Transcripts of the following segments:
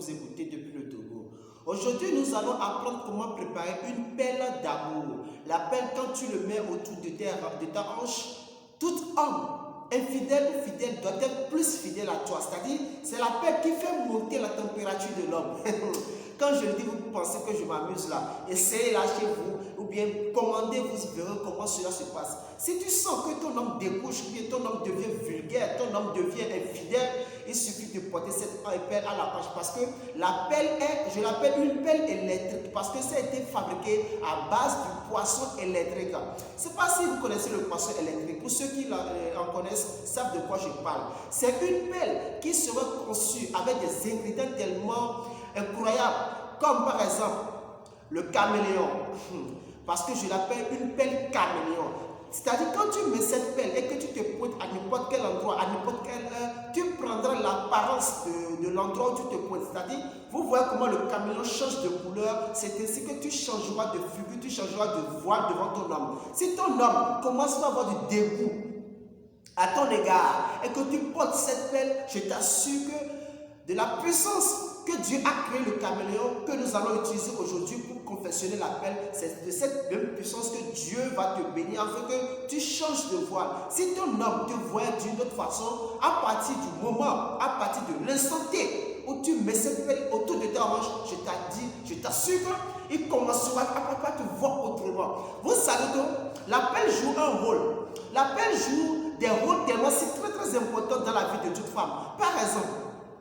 nous écoutez depuis le Togo. Aujourd'hui, nous allons apprendre comment préparer une pelle d'amour. La pelle, quand tu le mets autour de ta hanche, tout homme, infidèle ou fidèle, doit être plus fidèle à toi. C'est-à-dire, c'est la pelle qui fait monter la température de l'homme. Quand je le dis, vous pensez que je m'amuse là. Essayez là chez vous, ou bien commandez, vous verrez comment cela se passe. Si tu sens que ton homme débouche, ou bien ton homme devient vulgaire, ton homme devient infidèle, il suffit de porter cette pelle à la hanche. Parce que la pelle est, je l'appelle une pelle électrique, parce que ça a été fabriqué à base du poisson électrique. Je ne sais pas si vous connaissez le poisson électrique. Pour ceux qui en connaissent, savent de quoi je parle. C'est une pelle qui sera conçue avec des ingrédients tellement incroyables, comme par exemple le caméléon, parce que je l'appelle une pelle caméléon. C'est-à-dire quand tu mets cette pelle et que tu te pointes à n'importe quel endroit, à n'importe quelle heure, tu prendras l'apparence de l'endroit où tu te pointes. C'est-à-dire, vous voyez comment le caméléon change de couleur, c'est ainsi que tu changeras de figure, tu changeras de voix devant ton homme. Si ton homme commence à avoir du dégoût à ton égard et que tu portes cette pelle, je t'assure que de la puissance que Dieu a créé le caméléon que nous allons utiliser aujourd'hui pour confectionner la pelle, c'est de cette même puissance que Dieu va te bénir afin que tu changes de voile. Si ton homme te voit d'une autre façon, à partir du moment, à partir de l'instant T où tu mets cette pelle autour de ta hanche, je t'assure qu'il commencera à te voir autrement. Vous savez que la pelle joue un rôle. La pelle joue des rôles tellement très importants dans la vie de toute femme. Par exemple,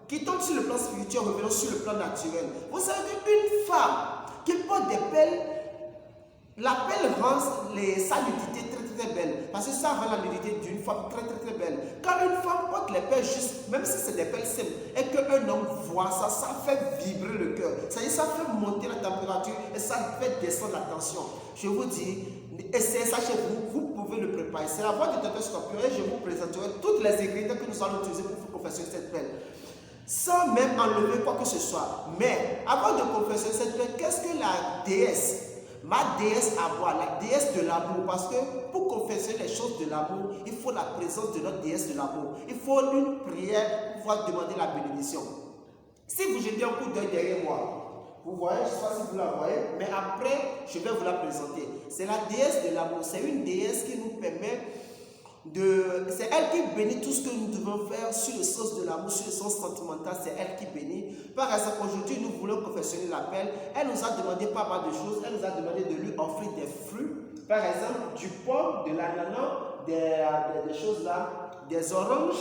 quittons sur le plan spirituel, revenons sur le plan naturel. Vous savez qu'une femme qui porte des pelles, la pelle rend sa nudité très belle. Parce que ça rend la nudité d'une femme très belle. Quand une femme porte les pelles juste, même si c'est des pelles simples, et qu'un homme voit ça, ça fait vibrer le cœur. C'est-à-dire ça fait monter la température et ça fait descendre la tension. Je vous dis, essayez ça chez vous, vous pouvez le préparer. C'est la voix de Docteur Scorpion et je vous présenterai tous les ingrédients que nous allons utiliser pour confectionner cette pelle, sans même enlever quoi que ce soit. Mais avant de confesser cette pelle, qu'est-ce que la déesse, ma déesse à moi, la déesse de l'amour, parce que pour confesser les choses de l'amour, il faut la présence de notre déesse de l'amour. Il faut une prière pour pouvoir demander la bénédiction. Si vous jetez un coup d'œil derrière moi, vous voyez, je ne sais pas si vous la voyez, mais après, je vais vous la présenter. C'est la déesse de l'amour. C'est une déesse qui nous permet c'est elle qui bénit tout ce que nous devons faire sur le sens de l'amour, sur le sens sentimental, c'est elle qui bénit. Par exemple, aujourd'hui, nous voulons confectionner la pelle. Elle nous a demandé pas mal de choses. Elle nous a demandé de lui offrir des fruits, par exemple, du pomme, de l'ananas, des choses là, des oranges,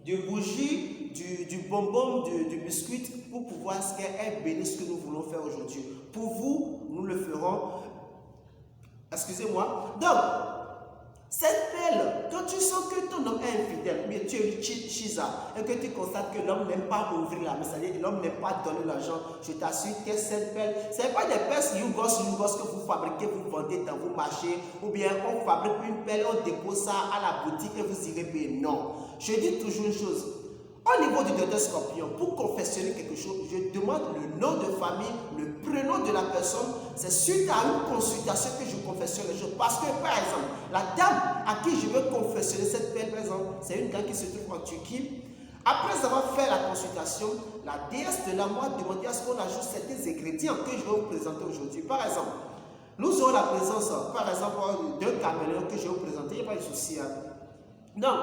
du bougie, du bonbon, du biscuit, pour pouvoir qu'elle bénisse ce que nous voulons faire aujourd'hui. Pour vous, nous le ferons. Excusez-moi. Donc, cette pelle, quand tu sens que ton homme est infidèle, mais tu es chisa, et que tu constates que l'homme n'aime pas ouvrir la main, c'est-à-dire que l'homme n'aime pas donner l'argent, je t'assure que cette pelle, ce n'est pas des pelles Yugos que vous fabriquez, vous vendez dans vos marchés, ou bien on fabrique une pelle, on dépose ça à la boutique et vous irez payer. Non. Je dis toujours une chose. Au niveau du Docteur Scorpion, pour confectionner quelque chose, je demande le nom de famille, le prénom de la personne. C'est suite à une consultation que je confectionne les choses. Parce que, par exemple, la dame à qui je veux confectionner cette pelle, par exemple, c'est une dame qui se trouve en Turquie. Après avoir fait la consultation, la déesse de l'amour a demandé à ce qu'on ajoute certains ingrédients que je vais vous présenter aujourd'hui. Par exemple, nous aurons la présence, par exemple, d'un caméléon que je vais vous présenter. Il n'y a pas de souci. Non,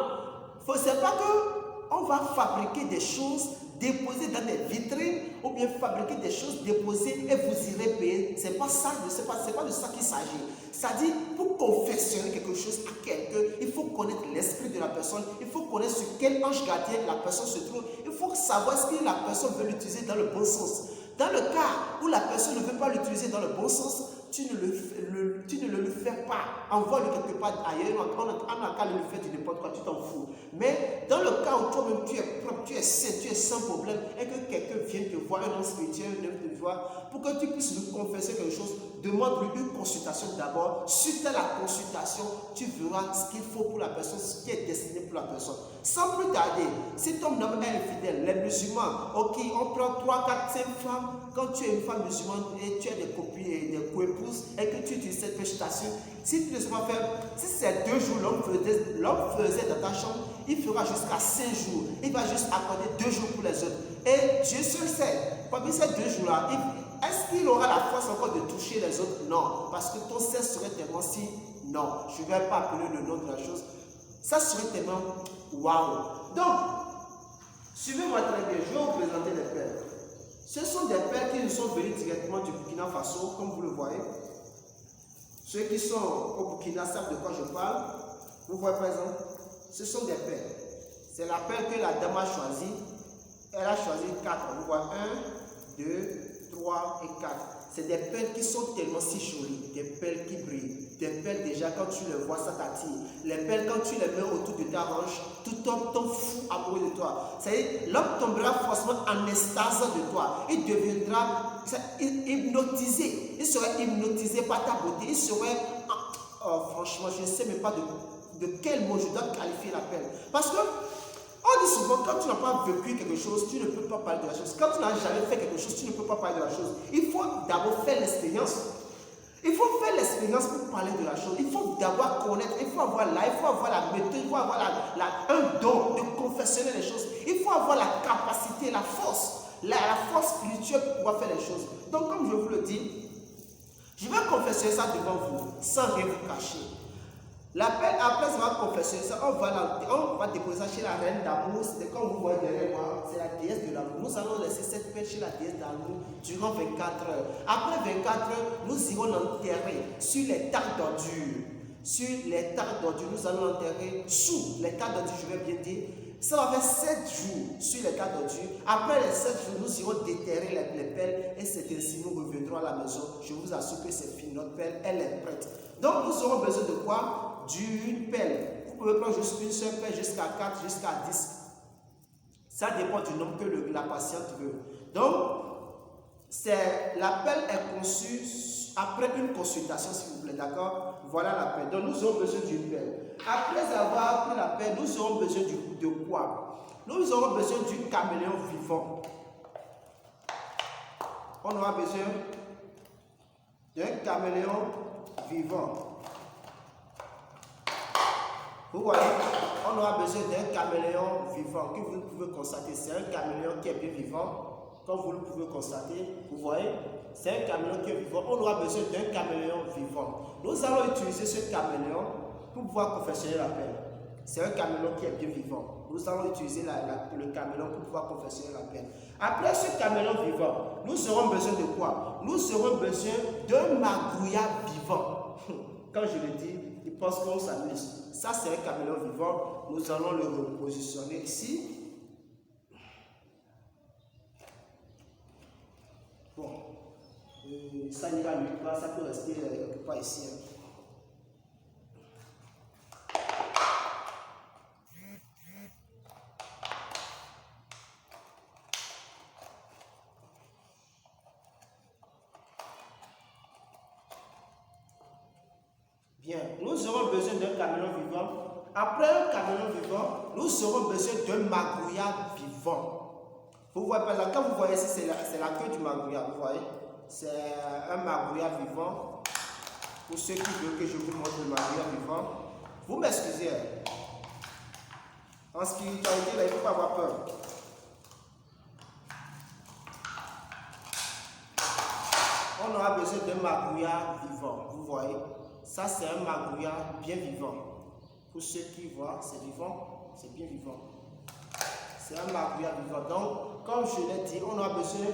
c'est pas que on va fabriquer des choses déposées dans des vitrines ou bien fabriquer des choses déposées et vous irez payer. C'est pas ça, c'est pas de ça qu'il s'agit. C'est-à-dire, pour confectionner quelque chose à quelqu'un, il faut connaître l'esprit de la personne, il faut connaître sur quel ange gardien la personne se trouve, il faut savoir ce que la personne veut l'utiliser dans le bon sens. Dans le cas où la personne ne veut pas l'utiliser dans le bon sens, tu ne le fais pas. Envoie-le quelque part ailleurs. On a qu'à le faire de n'importe quoi, tu t'en fous. Mais dans le cas où toi-même tu es propre, tu es sain, tu es sans problème, et que quelqu'un vienne te voir, un homme spirituel vienne te voir, pour que tu puisses lui confesser quelque chose, demande-lui une consultation d'abord. Suite à la consultation, tu verras ce qu'il faut pour la personne, ce qui est destiné pour la personne. Sans plus tarder, si ton homme est infidèle, les musulmans, ok, on prend 3, 4, 5 femmes. Quand tu es une femme musulmane et tu as des copines et des co-épouses et que tu utilises cette station, si tu ne sais pas faire, si c'est 2 jours, l'homme faisait dans ta chambre, il fera jusqu'à 5 jours. Il va juste accorder 2 jours pour les autres. Et Dieu seul sait, parmi ces 2 jours-là, est-ce qu'il aura la force encore de toucher les autres? Non. Parce que ton sein serait tellement si, non, je ne vais pas appeler le nom de la chose. Ça serait tellement waouh. Donc, suivez-moi très bien, je vais vous présenter les pères. Ce sont des pères qui nous sont venus directement du Burkina Faso, comme vous le voyez. Ceux qui sont au Burkina savent de quoi je parle. Vous voyez par exemple, ce sont des pères. C'est la paire que la dame a choisi. Elle a choisi 4. Vous voyez 1, 2, 3 et 4. C'est des perles qui sont tellement si jolies, des perles qui brillent, des perles déjà quand tu les vois ça t'attire. Les perles quand tu les mets autour de ta hanche, tout homme tombe fou amoureux de toi. C'est-à-dire l'homme tombera forcément en extase de toi. Il deviendra hypnotisé. Il serait hypnotisé par ta beauté. Il serait, franchement, je ne sais même pas de quel mot je dois qualifier la perle. Parce que on dit souvent, quand tu n'as pas vécu quelque chose, tu ne peux pas parler de la chose. Quand tu n'as jamais fait quelque chose, tu ne peux pas parler de la chose. Il faut d'abord faire l'expérience. Il faut faire l'expérience pour parler de la chose. Il faut d'abord connaître, il faut avoir la méthode, il faut avoir un don de confessionner les choses. Il faut avoir la capacité, la force spirituelle pour pouvoir faire les choses. Donc, comme je vous le dis, je vais confesser ça devant vous, sans rien vous cacher. L'appel, après avoir confessé ça, on va déposer ça chez la reine d'amour. C'est comme vous voyez derrière moi, c'est la déesse de l'amour. Nous allons laisser cette perle chez la déesse d'amour durant 24 heures. Après 24 heures, nous irons l'enterrer sur les tas d'ordures. Sur les tas d'ordures, nous allons l'enterrer sous les tas d'ordures, je vais bien dire. Ça va faire 7 jours sur les tas d'ordures. Après les 7 jours, nous irons déterrer les perles et c'est ainsi nous reviendrons à la maison. Je vous assure que c'est fini, notre perle, elle est prête. Donc nous aurons besoin de quoi? D'une pelle. Vous pouvez prendre juste une seule pelle jusqu'à 4, jusqu'à 10. Ça dépend du nombre que la patiente veut. Donc, la pelle est conçue après une consultation, s'il vous plaît, d'accord? Voilà la pelle. Donc, nous aurons besoin d'une pelle. Après avoir pris la pelle, nous aurons besoin de quoi? Nous aurons besoin du caméléon vivant. On aura besoin d'un caméléon vivant. Vous voyez, on aura besoin d'un caméléon vivant que vous pouvez constater. C'est un caméléon qui est bien vivant, comme vous le pouvez constater. Vous voyez, c'est un caméléon qui est vivant. On aura besoin d'un caméléon vivant. Nous allons utiliser ce caméléon pour pouvoir confectionner la pelle. C'est un caméléon qui est bien vivant. Nous allons utiliser le caméléon pour pouvoir confectionner la pelle. Après ce caméléon vivant, nous aurons besoin de quoi? Nous aurons besoin d'un magouya vivant. Quand je le dis, ils pensent qu'on s'amuse. Ça, c'est un caméléon vivant. Nous allons le repositionner ici. Bon, ça n'ira nulle part, ça peut rester quelque part ici. Bien, nous aurons besoin d'un caméléon vivant. Après un caméléon vivant, nous aurons besoin d'un magouya vivant. Vous voyez par là, quand vous voyez ici, c'est la queue du magouya, vous voyez. C'est un magouya vivant. Pour ceux qui veulent que je vous montre le magouya vivant, vous m'excusez. En spiritualité, là, il ne faut pas avoir peur. On aura besoin d'un magouya vivant, vous voyez. Ça, c'est un magouya bien vivant. Pour ceux qui voient, c'est vivant, c'est bien vivant. C'est un magouya vivant. Donc, comme je l'ai dit, on aura besoin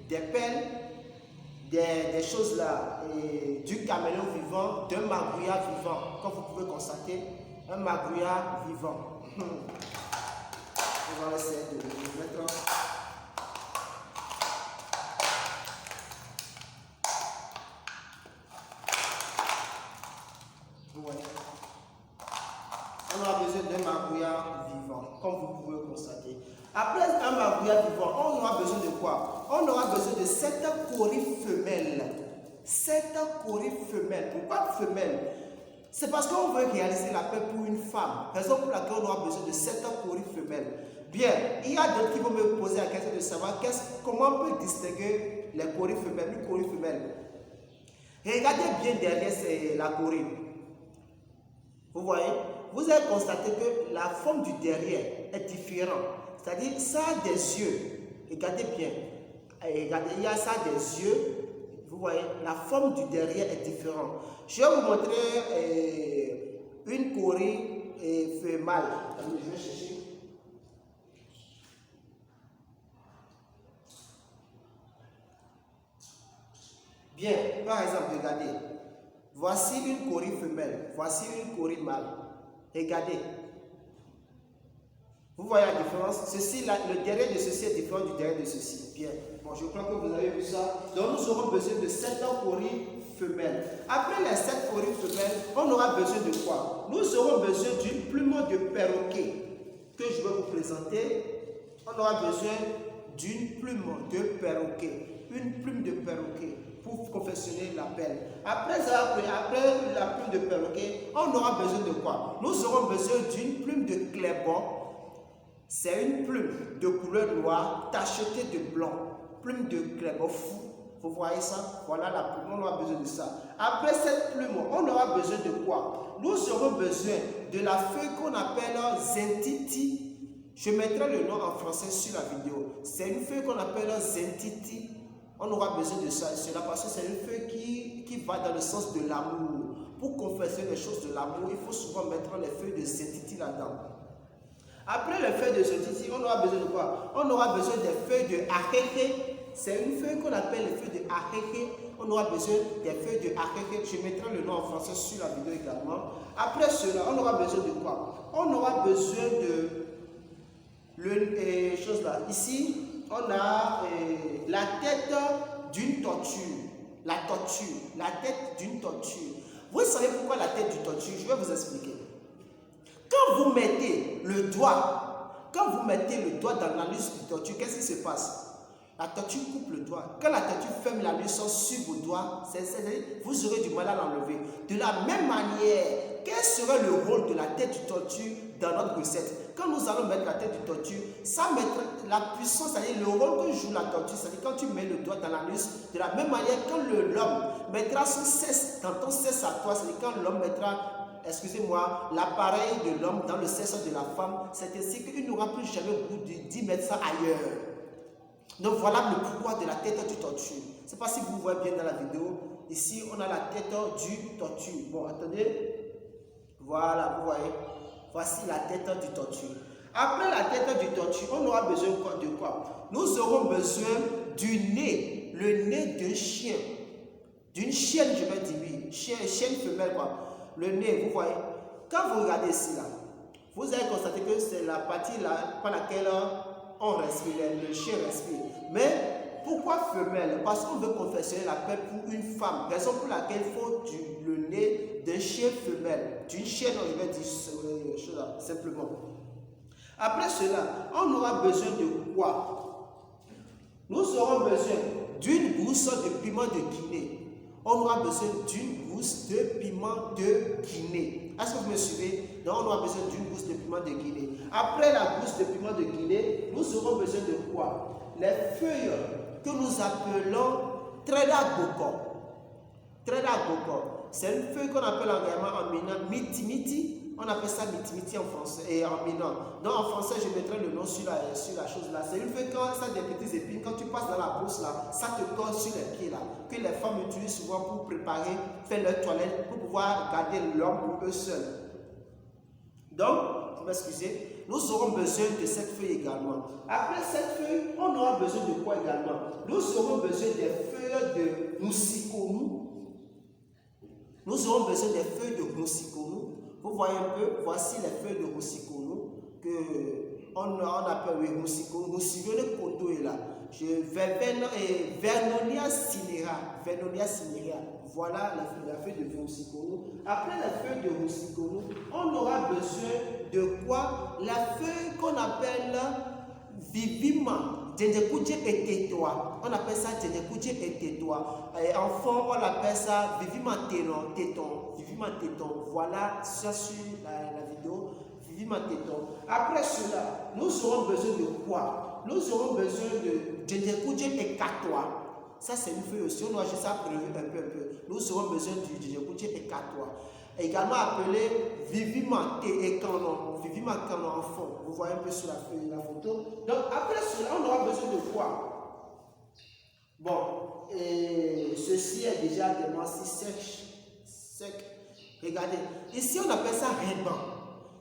des pelles, des choses là, et du caméléon vivant, d'un magouya vivant. Comme vous pouvez constater, un magouya vivant. On va essayer de le mettre. On aura besoin d'un magouya vivant, comme vous pouvez constater. Après un magouya vivant, on aura besoin de quoi? On aura besoin de 7 coris femelles. 7 coris femelles. Pourquoi femelles? C'est parce qu'on veut réaliser la paix pour une femme. Raison pour laquelle on aura besoin de 7 coris femelles. Bien, il y a d'autres qui vont me poser la question de savoir comment on peut distinguer les coris femelles, une coris femelle. Regardez bien derrière la coris. Vous voyez? Vous allez constater que la forme du derrière est différente. C'est-à-dire, ça a des yeux. Regardez bien. Regardez, il y a ça des yeux. Vous voyez, la forme du derrière est différente. Je vais vous montrer une Corée femelle. Je vais chercher. Bien, par exemple, regardez. Voici une Corée femelle. Voici une Corée mâle. Regardez. Vous voyez la différence? Ceci, le derrière de ceci est différent du derrière de ceci. Bien. Bon, je crois que vous avez vu ça. Donc, nous aurons besoin de 7 Corées femelles. Après les 7 Corées femelles, on aura besoin de quoi? Nous aurons besoin d'une plume de perroquet que je vais vous présenter. On aura besoin d'une plume de perroquet. Une plume de perroquet pour confectionner la pelle. Après la plume de perroquet, on aura besoin de quoi? Nous aurons besoin d'une plume de clairbon. C'est une plume de couleur noire tachetée de blanc. Plume de clairbon fou. Vous voyez ça? Voilà la plume. On aura besoin de ça. Après cette plume, on aura besoin de quoi? Nous aurons besoin de la feuille qu'on appelle zentiti. Je mettrai le nom en français sur la vidéo. C'est une feuille qu'on appelle zentiti. On aura besoin de ça, parce que c'est une feuille qui va dans le sens de l'amour. Pour confectionner les choses de l'amour, il faut souvent mettre les feuilles de zentiti là-dedans. Après les feuilles de zentiti, on aura besoin de quoi? On aura besoin des feuilles de ahéhé. C'est une feuille qu'on appelle les feuilles de ahéhé. On aura besoin des feuilles de ahéhé. Je mettrai le nom en français sur la vidéo également. Après cela, on aura besoin de quoi? On aura besoin de chose là. Ici, on a la tête d'une tortue. La tête d'une tortue. Vous savez pourquoi la tête d'une tortue? Je vais vous expliquer. Quand vous mettez le doigt dans l'anus du tortue, qu'est-ce qui se passe? La tortue coupe le doigt. Quand la tortue ferme l'anus sur vos doigts, vous aurez du mal à l'enlever. De la même manière, quel serait le rôle de la tête du tortue dans notre recette? Quand nous allons mettre la tête du tortue, ça mettra la puissance, c'est-à-dire le rôle que joue la tortue, c'est-à-dire quand tu mets le doigt dans l'anus, de la même manière, quand l'homme mettra son cesse, quand ton cesse à toi, c'est-à-dire quand l'homme mettra, excusez-moi, l'appareil de l'homme dans le cesse de la femme, c'est ainsi qu'il n'aura plus jamais le goût d'y mettre ça ailleurs. Donc voilà le pouvoir de la tête du tortue. Je ne sais pas si vous voyez bien dans la vidéo. Ici, on a la tête du tortue. Bon, attendez. Voilà, vous voyez. Voici la tête du tortue. Après la tête du tortue, on aura besoin de quoi? Nous aurons besoin du nez. Le nez d'un chien. D'une chienne, je vais dire oui. Chienne femelle, quoi. Le nez, vous voyez. Quand vous regardez ici, là, vous allez constater que c'est la partie là, par laquelle on respire, le chien respire. Mais pourquoi femelle? Parce qu'on veut confectionner la pelle pour une femme. Raison pour laquelle il faut le nez d'un chien femelle. D'une chienne, je vais dire simplement. Après cela, on aura besoin de quoi? Nous aurons besoin d'une gousse de piment de Guinée. On aura besoin d'une gousse de piment de Guinée. Est-ce que vous me suivez? Donc, on aura besoin d'une gousse de piment de Guinée. Après la gousse de piment de Guinée, nous aurons besoin de quoi? Les feuilles que nous appelons Tredagoko. C'est une feuille qu'on appelle en minant miti-miti. On appelle ça miti-miti en français et en minant. Donc en français, je mettrai le nom sur la chose là. C'est une feuille quand ça a des petites épines. Quand tu passes dans la brousse là, ça te colle sur les pieds là. Que les femmes utilisent souvent pour préparer, faire leur toilette, pour pouvoir garder l'homme pour eux seuls. Donc, vous m'excusez, nous aurons besoin de cette feuille également. Après cette feuille, on aura besoin de quoi également? Nous aurons besoin des feuilles de moussikonou. Nous aurons besoin des feuilles de moussikonou. Vous voyez un peu, voici les feuilles de moussikonou que on appelle moussikonou. Moussikonou koto est là. Vernonia cinerea. Voilà la feuille de moussikonou. Après la feuille de moussikonou, on aura besoin de quoi? La feuille qu'on appelle vivima. Djendjekouche et tétois. On appelle ça djendjekouche et tétois. Enfant, on appelle ça vivima téton. Vivima téton. Voilà ça sur la vidéo. Vivima téton. Après cela, nous aurons besoin de quoi? Nous aurons besoin de djendjekouche et katois. Ça, c'est une feuille aussi. On doit juste ça prélever un peu. Nous aurons besoin du djendjekouche et katois. également appelé Vivima et Canon. Vivima Canon en fond. Vous voyez un peu sur la photo. Donc après cela, on aura besoin de quoi? Bon, et ceci est déjà tellement si sec. Regardez, ici on appelle ça raiban.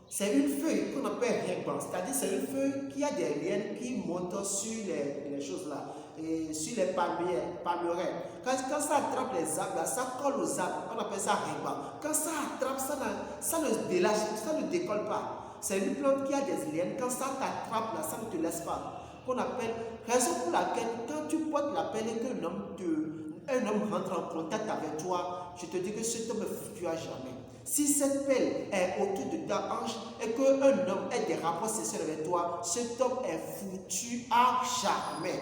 C'est une feuille qu'on appelle raiban, c'est-à-dire c'est une feuille qui a des liens qui montent sur les choses là, et sur les palmeraies. Quand ça attrape les arbres, là, ça colle aux arbres, on appelle ça raiban. Quand ça attrape, ça ne délâche, ça ne décolle pas. C'est une plante qui a des liens, quand ça t'attrape là, ça ne te laisse pas. Qu'on appelle, raison pour laquelle quand tu portes la pelle et qu'un homme rentre en contact avec toi, je te dis que cet homme ne foutu à jamais. Si cette pelle est autour de ta hanche et qu'un homme ait des rapports sexuels avec toi, cet homme est foutu à jamais.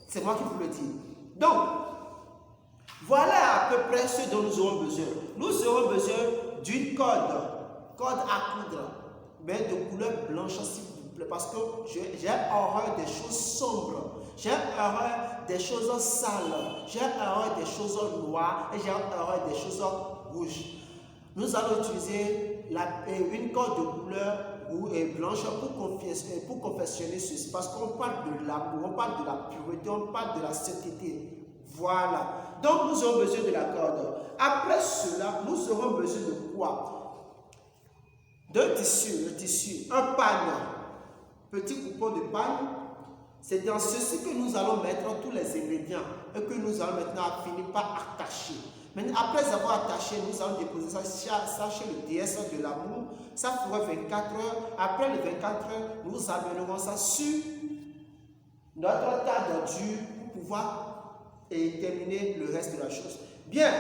C'est moi qui vous le dis. Donc, voilà à peu près ce dont nous aurons besoin. Nous aurons besoin d'une corde à coudre, mais de couleur blanche s'il vous plaît, parce que j'ai horreur des choses sombres, j'ai horreur des choses sales, j'ai horreur des choses noires et j'ai horreur des choses rouges. Nous allons utiliser une corde de couleur blanche pour confectionner ceci, parce qu'on parle de l'amour, on parle de la pureté, on parle de la sainteté. Voilà. Donc nous aurons besoin de la corde. Après cela, nous aurons besoin de quoi? D'un tissu, le tissu, un pagne, petit coupon de pagne. C'est dans ceci que nous allons mettre tous les ingrédients et que nous allons maintenant finir par attacher. Maintenant, après avoir attaché, nous allons déposer ça chez le déesse de l'amour. Ça fera 24 heures. Après les 24 heures, nous amènerons ça sur notre tas d'ordures pour pouvoir terminer le reste de la chose. Bien,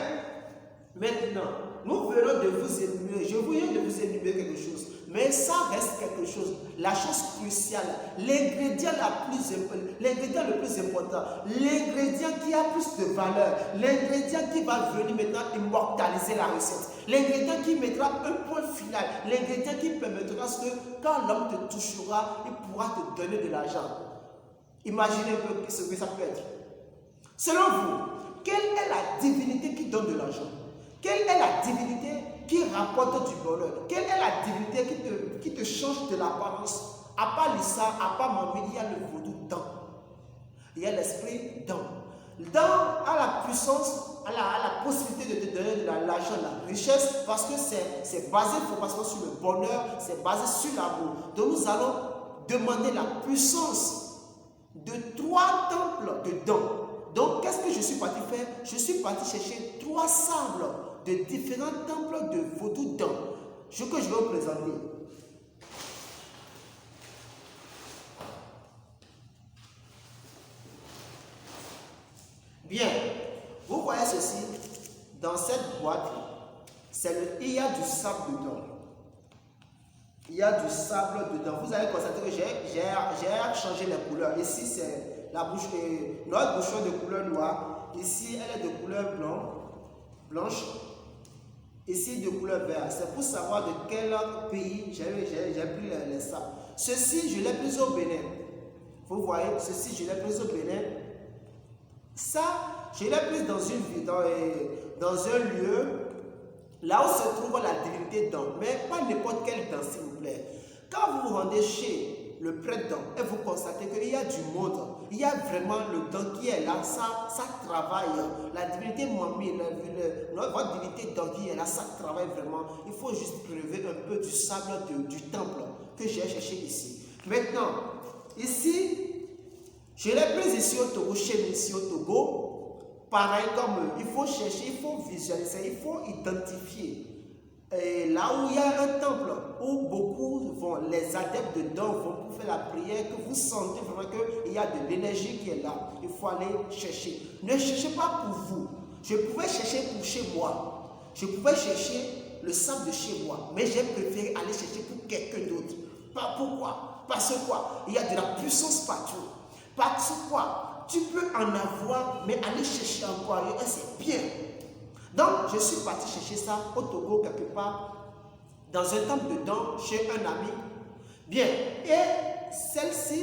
maintenant, nous venons de vous énumérer, je viens de vous énumérer quelque chose, mais ça reste quelque chose, la chose cruciale, l'ingrédient le plus important, l'ingrédient qui a plus de valeur, l'ingrédient qui va venir maintenant immortaliser la recette, l'ingrédient qui mettra un point final, l'ingrédient qui permettra que quand l'homme te touchera, il pourra te donner de l'argent. Imaginez un peu ce que ça peut être. Selon vous, quelle est la divinité qui donne de l'argent? Quelle est la divinité qui rapporte du bonheur? Quelle est la divinité qui te change de l'apparence? À part Lisa, à part Mamie, il y a le vaudou Dan. Il y a l'esprit Dan. Dan a la puissance, a la possibilité de te donner de l'argent, la richesse, parce que c'est basé forcément sur le bonheur, c'est basé sur l'amour. Donc nous allons demander la puissance de 3 temples de Dan. Donc, qu'est-ce que je suis parti faire? Je suis parti chercher 3 sables de différents temples de vaudou Dan, que je vais vous présenter. Bien, vous voyez ceci, dans cette boîte, il y a du sable dedans. Il y a du sable dedans. Vous allez constater que j'ai changé les couleurs. Ici, c'est notre bouchon de couleur noire. Ici, elle est de couleur blanche. Ici, de couleur verte. C'est pour savoir de quel pays j'ai pris les sables. Ceci, je l'ai pris au Bénin. Vous voyez, ceci, je l'ai pris au Bénin. Ça, je l'ai pris dans un lieu là où se trouve la divinité Dan, mais pas n'importe quel Dan, s'il vous plaît. Quand vous vous rendez chez le prêtre Dan et vous constatez qu'il y a du monde, il y a vraiment le Dan qui est là, ça travaille. La divinité Mamie, votre divinité Dan qui est là, ça travaille vraiment. Il faut juste prélever un peu du sable du temple que j'ai cherché ici. Maintenant, ici, je l'ai pris ici au Togo, chez nous ici au Togo. Pareil comme il faut chercher, il faut visualiser, il faut identifier. Et là où il y a un temple, où beaucoup vont, les adeptes de Dan vont pour faire la prière, que vous sentez vraiment qu'il y a de l'énergie qui est là. Il faut aller chercher. Ne cherchez pas pour vous. Je pouvais chercher pour chez moi. Je pouvais chercher le sable de chez moi. Mais j'ai préféré aller chercher pour quelqu'un d'autre. Pourquoi? Parce que quoi? Il y a de la puissance partout. Parce que quoi? Tu peux en avoir, mais aller chercher encore, et c'est bien. Donc, je suis parti chercher ça au Togo, quelque part, dans un temple de Dan, chez un ami. Bien, et celle-ci,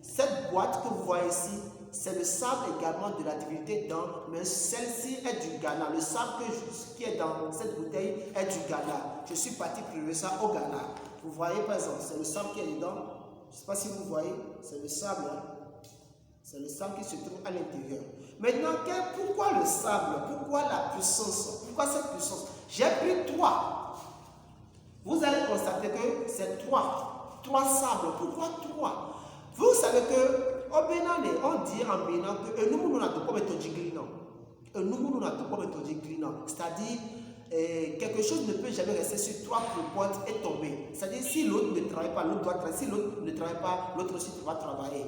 cette boîte que vous voyez ici, c'est le sable également de la divinité dans, mais celle-ci est du Ghana. Le sable qui est dans cette bouteille est du Ghana. Je suis parti prélever ça au Ghana. Vous voyez par exemple, c'est le sable qui est dedans. Je ne sais pas si vous voyez, c'est le sable. Hein? C'est le sable qui se trouve à l'intérieur. Maintenant, pourquoi le sable? Pourquoi la puissance? Pourquoi cette puissance? J'ai pris 3. Vous allez constater que c'est 3. 3 sables. Pourquoi 3? Vous savez que au Bénin, on dit en Bénin que nous n'avons pas méthode glissant. C'est-à-dire, quelque chose ne peut jamais rester sur 3 pointes et tomber. C'est-à-dire, si l'autre ne travaille pas, l'autre doit travailler. Si l'autre ne travaille pas, l'autre aussi doit travailler.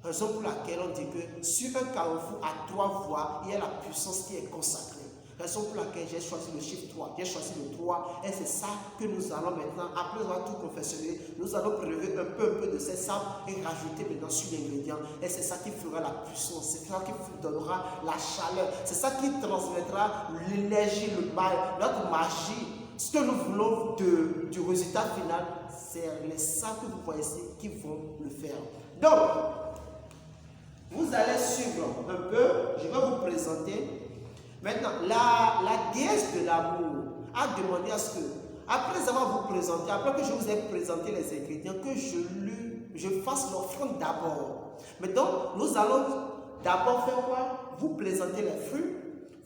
Raison pour laquelle on dit que sur un carrefour à 3 voies, il y a la puissance qui est consacrée. Raison pour laquelle j'ai choisi le chiffre 3. J'ai choisi le 3 et c'est ça que nous allons maintenant, après avoir tout confectionné, nous allons prélever un peu de ces sables et rajouter maintenant sur l'ingrédient. Et c'est ça qui fera la puissance, c'est ça qui donnera la chaleur, c'est ça qui transmettra l'énergie, le bail, notre magie. Ce que nous voulons du résultat final, c'est les sables que vous voyez ici qui vont le faire. Donc, vous allez suivre un peu, je vais vous présenter. Maintenant, la déesse de l'amour a demandé à ce que, après avoir vous présenté, après que je vous ai présenté les ingrédients, que je fasse l'offrande d'abord. Maintenant, nous allons d'abord faire quoi? Vous présenter les fruits,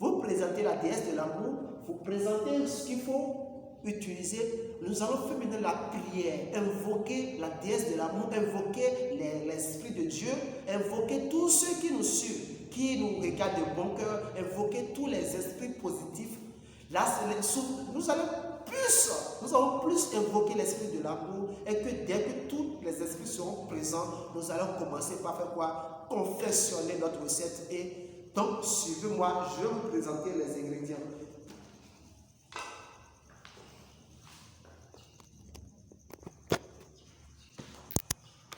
vous présenter la déesse de l'amour, vous présenter ce qu'il faut utiliser. Nous allons faire maintenant la prière, invoquer la déesse de l'amour, invoquer l'Esprit de Dieu, invoquer tous ceux qui nous suivent, qui nous regardent de bon cœur, invoquer tous les esprits positifs. Là, nous allons plus invoquer l'Esprit de l'amour et que dès que tous les esprits seront présents, nous allons commencer par faire quoi? Confectionner notre recette. Et donc, suivez-moi, je vais vous présenter les ingrédients.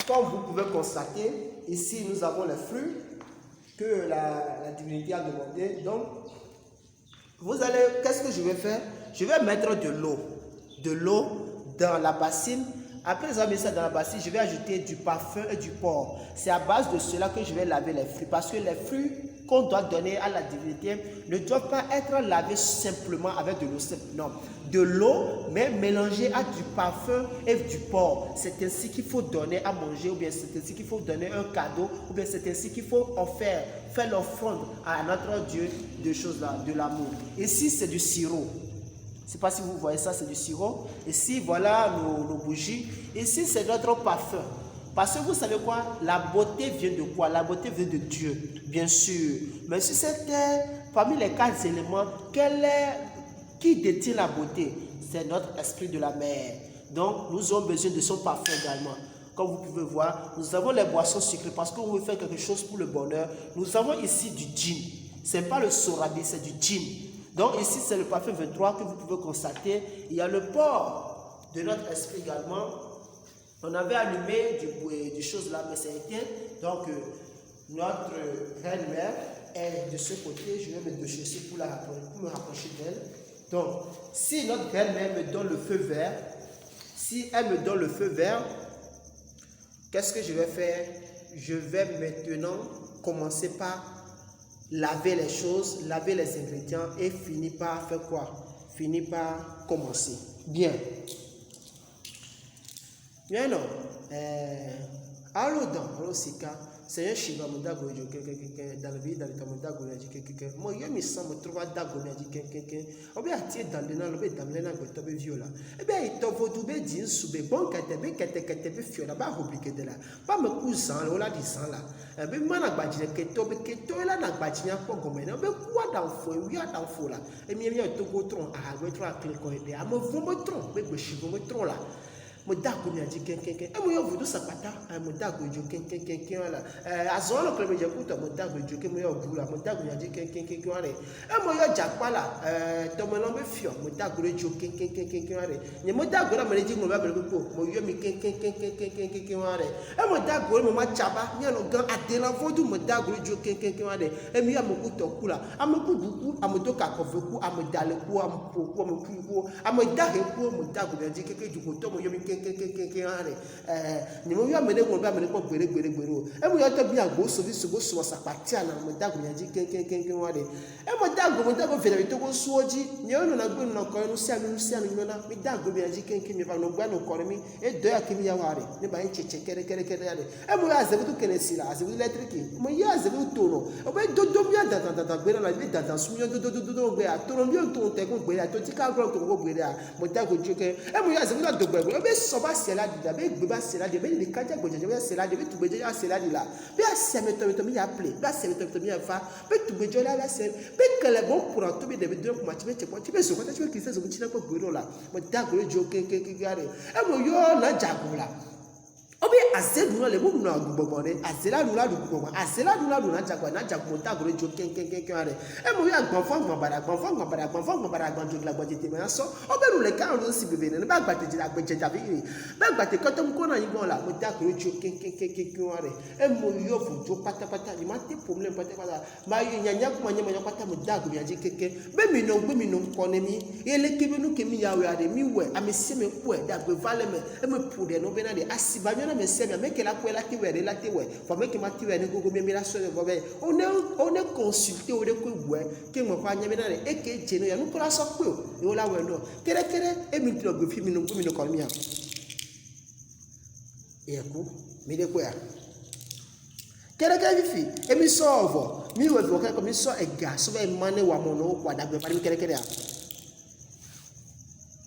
Comme vous pouvez constater, ici nous avons les fruits que la divinité a demandé. Donc, qu'est-ce que je vais faire? Je vais mettre de l'eau dans la bassine. Après avoir mis ça dans la bassine, je vais ajouter du parfum et du porc. C'est à base de cela que je vais laver les fruits. Parce que les fruits qu'on doit donner à la divinité ne doivent pas être lavés simplement avec de l'eau simple. Non, de l'eau, mais mélangée à du parfum et du porc. C'est ainsi qu'il faut donner à manger, ou bien c'est ainsi qu'il faut donner un cadeau, ou bien c'est ainsi qu'il faut faire l'offrande à notre Dieu de choses là, de l'amour. Ici, c'est du sirop. Je ne sais pas si vous voyez ça, c'est du sirop. Ici, voilà nos bougies. Ici, c'est notre parfum. Parce que vous savez quoi? La beauté vient de quoi? La beauté vient de Dieu, bien sûr. Mais si c'était parmi les 4 éléments, qui détient la beauté? C'est notre esprit de la mer. Donc, nous avons besoin de son parfum également. Comme vous pouvez voir, nous avons les boissons sucrées parce qu'on veut faire quelque chose pour le bonheur. Nous avons ici du gin. Ce n'est pas le sorabi, c'est du gin. Donc ici, c'est le parfum 23 que vous pouvez constater. Il y a le porc de notre esprit également. On avait allumé du chose là, mais c'est éteint. Donc, notre reine-mère est de ce côté. Je vais me déchausser pour me rapprocher d'elle. Donc, si notre reine-mère me donne le feu vert, si elle me donne le feu vert, qu'est-ce que je vais faire? Je vais maintenant commencer par laver les choses, laver les ingrédients et finir par faire quoi? Finir par commencer. Bien. Bien non. Allô Sika. C'est un chiva dans le vie dans le tamudago moi je me sens me trouver dago na dit obi atie dans le na lobe dans le na goto be viola e be ito vodu be din sube bon kete be fiola ba obliqué de là pas me cousin là ola di san là be mana gbajire keto la na gbajire ko gomena be kwa dan fo wi adan fo la e mi to go tron a go tron a clé ko e a mo vo mo tron be chivo mo tron là mo dago mi adi kenkenken e mo yo vodu sapata mo dago jo kenkenken la azolo klebe je kuto mo dago jo ke mo yo bula mo dago mi adi kenkenken re e mo yo jakpa la to mo lo be fio mo dago jo kenkenken re ni mo dago la mo le di mo ba be ko mo yo mi kenkenken re e mo dago mo ma chaba mi no gan adela vodu mo dago jo kenkenken re e mi ya mo kuto kula amoku buku amodo ka koveku amodale ku ampoku amoku amodahe ku mo dago mi adi kenkenken jo ko to mo yo mi ni mo ya mene ko ba mene ko gbere gbere gbere o e mo ya to bi agbo so bi so go so sapati ana mo dago ya ji kenkenken wa de e mo dago vere to go so oji ni o no na gbe no ko no si anu na mi dago bi ya ji kenken mi ba no gba no ko mi e do ya kimi ya wa re ni ba cheche kere ya de e mo ya ze bu kene sila ze bu electric mo ya ze bu to no o be do bi da gbere la bi da su mi do gbe a to no bi o to te go gbere a to ti ka gro to go gbere a mo dago joke e mo ya ze bu do gbere o be so ba se la di da be gbe ba se la di be ni kaja gbe je be se la di be tu gbe je ya se la di la be a se me to mi ya play be a se me to mi ya fa be tu gbe je la be se be kele bon pour to be de do ko ma ti be che ko ti be so ko ta ti be ki se so ti na ko gbere la mo dago joke gare e mo yo na jago la obi azedu na le mo na gbogbo re azela nu la du gbogbo azela nu la du na jago mo dago jo kenkenken are e mo ya gbon fo bara gbon jo la gbo tete me so oberu le kan ro si bebe ne ba gbate jira gbe jeja bi ba gbate ko to ko na yin gbon la mo dago jo kenkenken are e mo yo fu jo patapata ni ma te problem patapata ma yo nyanya ko manya pata mo dago bi aje keke be mi no ko ne mi ele kebe nu kemi ya we ade mi we amese me ko e dago vale me e me pu de no be na de asiba na me se me ke la ko la ti we de la ti we fo me ke ma ti we ne gogo me la so de bo be on est consulter o de ko we ke mo fa nya me na e ke je no ya nu ko la so pe o e o la we no kere e mi tro go fi mi no ko mi ya e ku mi de ko ya kere fi e mi so ovo mi we do ko mi so e ga so be mane wa mo no kwa da be fa mi kere ya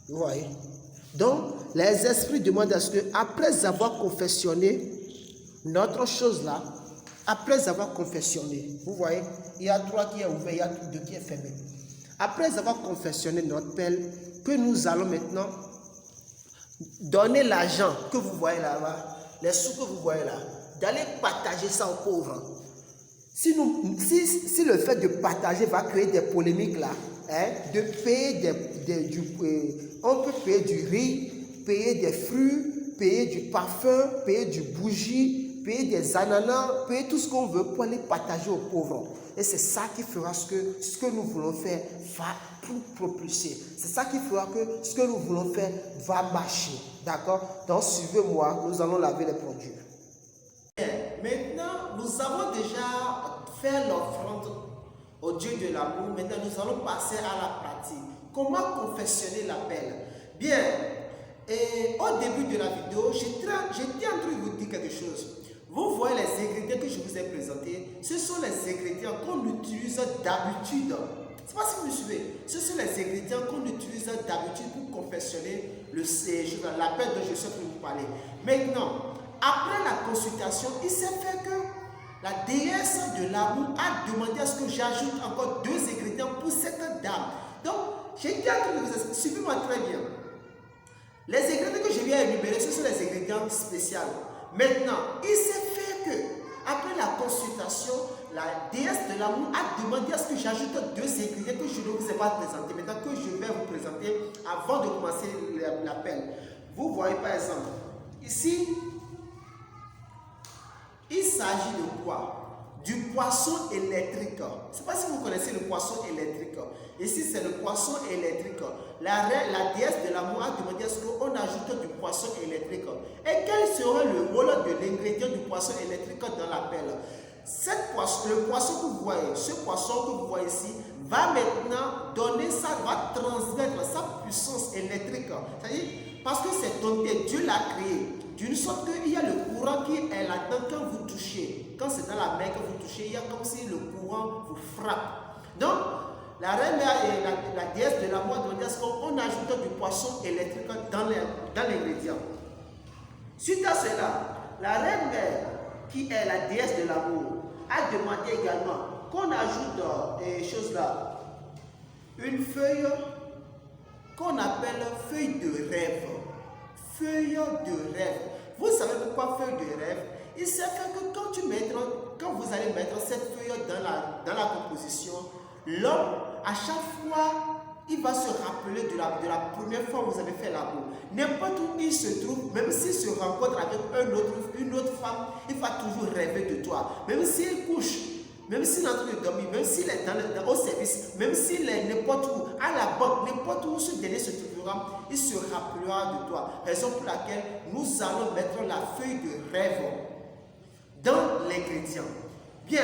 vous voyez. Donc, les esprits demandent à ce que, après avoir confessionné notre chose là, après avoir confessionné, vous voyez, il y a 3 qui est ouvert, il y a 2 qui est fermé. Après avoir confessionné notre Père, que nous allons maintenant donner l'argent que vous voyez là-bas, les sous que vous voyez là, d'aller partager ça aux pauvres. Si le fait de partager va créer des polémiques là, de payer on peut payer du riz, payer des fruits, payer du parfum, payer du bougie, payer des ananas, payer tout ce qu'on veut pour aller partager aux pauvres. Et c'est ça qui fera ce que nous voulons faire va propulser. C'est ça qui fera que ce que nous voulons faire va marcher. D'accord? Donc suivez-moi, nous allons laver les produits. Maintenant, nous avons déjà fait l'offrande au Dieu de l'amour. Maintenant, nous allons passer à la pratique. Comment confessionner l'appel? Bien, et au début de la vidéo, j'étais en train de vous dire quelque chose. Vous voyez les ingrédients que je vous ai présentés. Ce sont les ingrédients qu'on utilise d'habitude. Je ne sais pas si vous me suivez. Ce sont les ingrédients qu'on utilise d'habitude pour confessionner l'appel dont je suis en train de vous parler. Maintenant, après la consultation, il s'est fait que la déesse de l'amour a demandé à ce que j'ajoute encore 2 ingrédients pour cette dame. Donc, j'ai dit à tous les vous suivez-moi très bien. Les ingrédients que je viens énumérer, ce sont les ingrédients spéciaux. Maintenant, il s'est fait que, après la consultation, la déesse de l'amour a demandé à ce que j'ajoute 2 ingrédients que je ne vous ai pas présentés. Maintenant, que je vais vous présenter avant de commencer l'appel. Vous voyez par exemple, ici, il s'agit de quoi? Du poisson électrique. Je ne sais pas si vous connaissez le poisson électrique. Ici, c'est le poisson électrique. La déesse de l'amour a demandé à ce qu'on ajoute du poisson électrique. Et quel serait le rôle de l'ingrédient du poisson électrique dans l'appel? Le poisson que vous voyez, ce poisson que vous voyez ici, va maintenant donner ça, va transmettre sa puissance électrique. C'est-à-dire, parce que c'est dompté, Dieu l'a créé. D'une sorte qu'il y a le courant qui est là-dedans quand vous touchez. Quand c'est dans la main que vous touchez, il y a comme si le courant vous frappe. Donc, la reine et la déesse de l'amour demandent à ce qu'on ajoute du poisson électrique dans l'ingrédient. Suite à cela, la reine mère, qui est la déesse de l'amour, a demandé également qu'on ajoute des choses là. Une feuille qu'on appelle feuille de rêve. Feuille de rêve. Vous savez pourquoi feuille de rêve? Il s'est fait que quand vous allez mettre cette feuille dans la composition, l'homme, à chaque fois, il va se rappeler de la première fois où vous avez fait l'amour. N'importe où il se trouve, même s'il se rencontre avec une autre femme, il va toujours rêver de toi. Même s'il couche, même s'il est en train de dormir, même s'il est au service, même s'il est n'importe où, à la banque, n'importe où ce dernier se trouve, fera, il se rappellera de toi. Raison pour laquelle nous allons mettre la feuille de rêve dans l'ingrédient. Bien,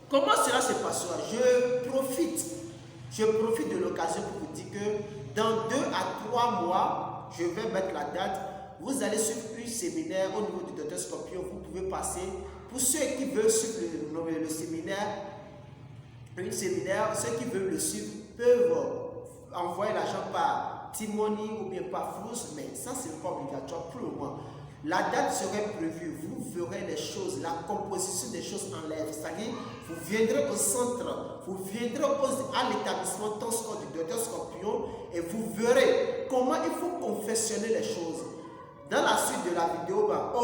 comment cela se passera? Je profite de l'occasion pour vous dire que dans 2 à 3 mois, je vais mettre la date. Vous allez suivre un séminaire au niveau du Docteur Scorpion. Vous pouvez passer. Pour ceux qui veulent suivre le séminaire, ceux qui veulent le suivre peuvent envoyer l'argent par Timoni ou bien par Flous, mais ça, ce n'est pas obligatoire pour le moment. La date serait prévue, vous verrez les choses, la composition des choses en lèvres. C'est-à-dire, vous viendrez au centre, vous viendrez à l'établissement Tonscore du Docteur Scorpion et vous verrez comment il faut confectionner les choses. Dans la suite de la vidéo, au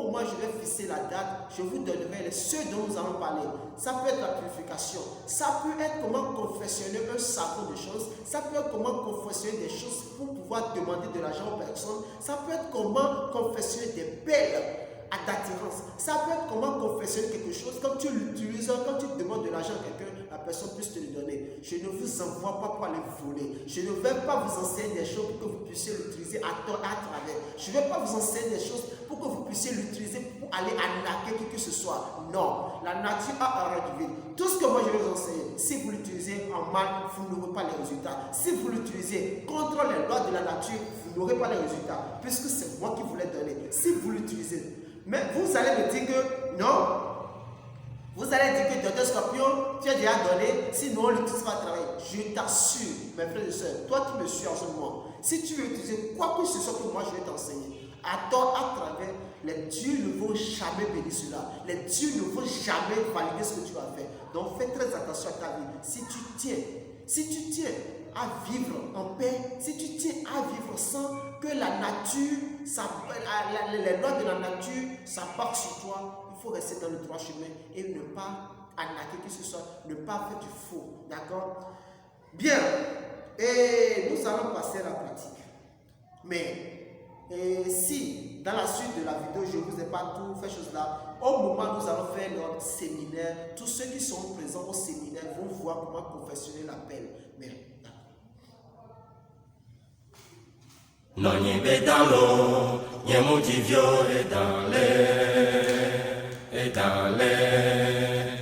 moment où je vais fixer la date, je vous donnerai ceux dont nous allons parler. Ça peut être la purification, ça peut être comment confectionner un savon de choses, ça peut être comment confectionner des choses pour pouvoir demander de l'argent aux personnes, ça peut être comment confectionner des belles d'attirance, ça peut être comment confectionner quelque chose, quand tu l'utilises, quand tu demandes de l'argent à quelqu'un, la personne puisse te le donner. Je ne vous envoie pas pour aller voler. Je ne vais pas vous enseigner des choses pour que vous puissiez l'utiliser à travers. Je ne vais pas vous enseigner des choses pour que vous puissiez l'utiliser pour aller arnaquer qui que ce soit. Non, la nature a horreur du vide. Tout ce que moi je vais vous enseigner, si vous l'utilisez en mal, vous n'aurez pas les résultats. Si vous l'utilisez contre les lois de la nature, vous n'aurez pas les résultats, puisque c'est moi qui vous les donne. Si vous l'utilisez, mais vous allez me dire que non. Vous allez dire que Docteur Scorpion, tu as déjà donné, sinon on l'utilise pas à travailler. Je t'assure, mes frères et sœurs, toi qui me suis en ce moment, si tu veux utiliser quoi que ce soit que moi je vais t'enseigner, à travers, les dieux ne vont jamais bénir cela. Les dieux ne vont jamais valider ce que tu vas faire. Donc fais très attention à ta vie. Si tu tiens à vivre en paix, si tu tiens à vivre sans que la nature, les lois de la nature s'abattent sur toi, il faut rester dans le droit chemin et ne pas arnaquer qui que ce soit, ne pas faire du faux. D'accord? Bien. Et nous allons passer à la pratique. Mais si dans la suite de la vidéo, je ne vous ai pas tout fait chose là, au moment où nous allons faire notre séminaire, tous ceux qui sont présents au séminaire vont voir comment confectionner l'appel. Mais non niente dans l'eau, niente di viole dans l'air. Et dans l'air.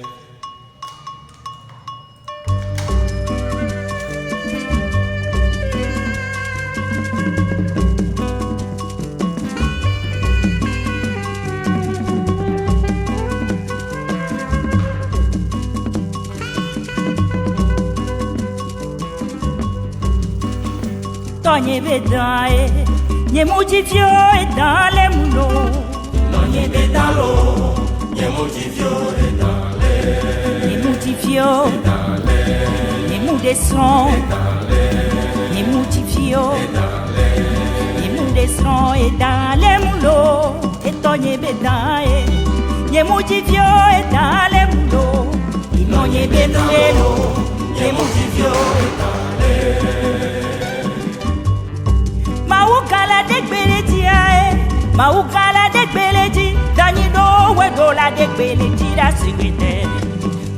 Togne vedae, nie mudivio e dans les moulots. Non niente dans l'eau. Niemudivio est dans l'air. Niemudivio est dans l'air. Niemudesson est dans l'air. Niemudivio est dans l'air. Niemudesson est dans les moulots. Et togne bedae. Niemudivio est dans les moulots. Non niente dans l'eau. Niemudivio est dans l'air. Maukala de Beletiae. Maukala de Beleti. Danino wedola de Beleti la secrétaire.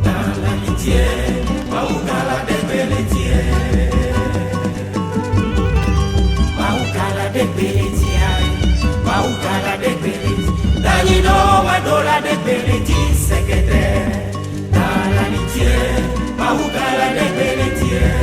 Dans la litière, Maukala de Beletier. Maukala de Beletier. Maukala de Beleti. Danino wedola de Beleti secrétaire. Dans la litière, Maukala de Beletier.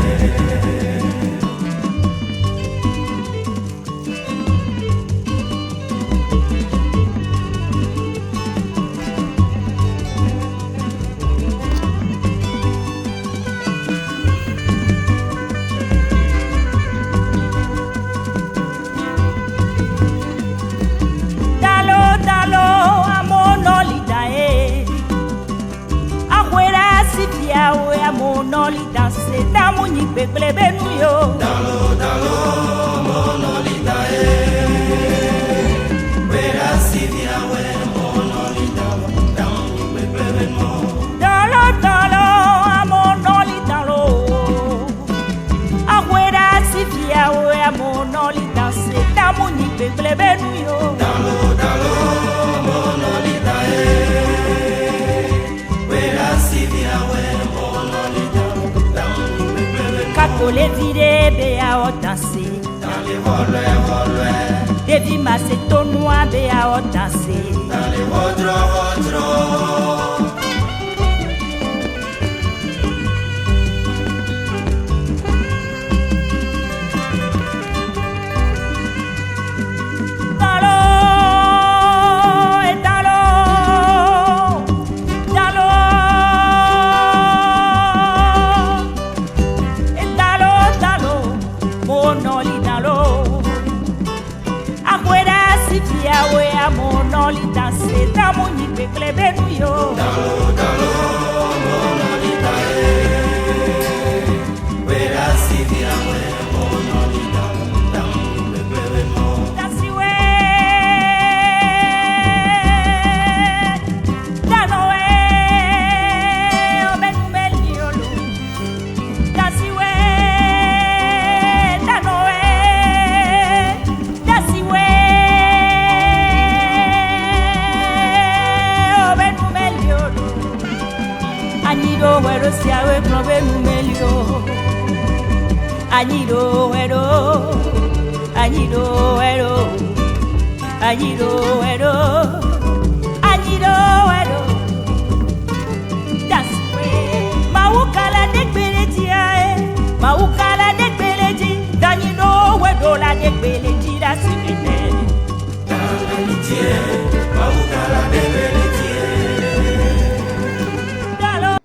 Monoli danse, tamuni peple benuyo. Dalo, monoli dae. Wera sivia we monoli dalo, tamuni peple benuyo. Dalo, monoli dalo. Afuera sivia we monoli danse, tamuni peple benuyo. Dalo, monoli dae. Wera sivia we monoli dalo, tamuni peple benuyo. Kakole vide be awa. danser. Dans les rollouets, Devi ma se tonua be a danser. dans les rodros. Dans l'eau et dans l'eau, dans l'eau et dans l'eau, mon oli dans l'eau. Akweda si fia we a mon oli danser, dans mon nipe klebe nou yo. Dansi we, dano we, obenu meliolo. Dansi we, dano we, dansi we, obenu meliolo. Anyido wero siawe klobenu melio. Anyido wero. Añido ero, añido ero, añido ero. That's way. Maukala de beleji, maukala de beleji. Dañino wedo la de beleji, that's it. Dalo.